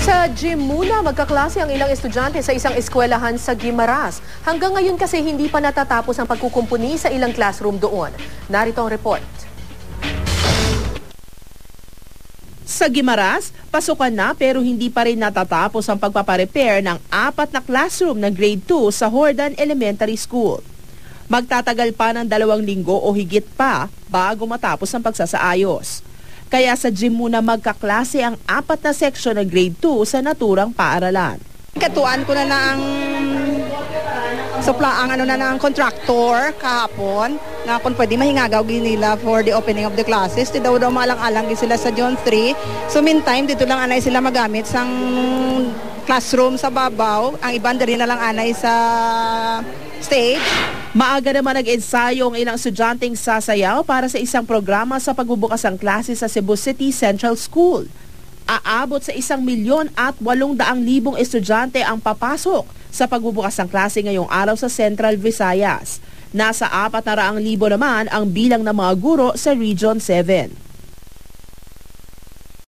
Sa gym muna, magkaklase ang ilang estudyante sa isang eskwelahan sa Guimaras. Hanggang ngayon kasi hindi pa natatapos ang pagkukumpuni sa ilang classroom doon. Narito ang report. Sa Guimaras, pasukan na pero hindi pa rin natatapos ang pagpaparepair ng 4 na classroom ng grade 2 sa Hordan Elementary School. Magtatagal pa ng 2 linggo o higit pa bago matapos ang pagsasaayos. Kaya sa gym muna magkaklase ang 4 na seksyon ng grade 2 sa naturang paaralan. Katuan ko na ang ang contractor kahapon na kung pwede mahingagaw nila for the opening of the classes. Di daw malang-alang sila sa John 3. So meantime, dito lang anay sila magamit sang classroom sa babaw. Ang iban rin na lang anay sa stage. Maaga naman nag-ensayo ang ilang estudyanteng sasayaw para sa isang programa sa pagbubukas ng klase sa Cebu City Central School. Aabot sa 1,800,000 estudyante ang papasok sa pagbubukas ng klase ngayong araw sa Central Visayas. Nasa 400,000 naman ang bilang ng mga guro sa Region 7.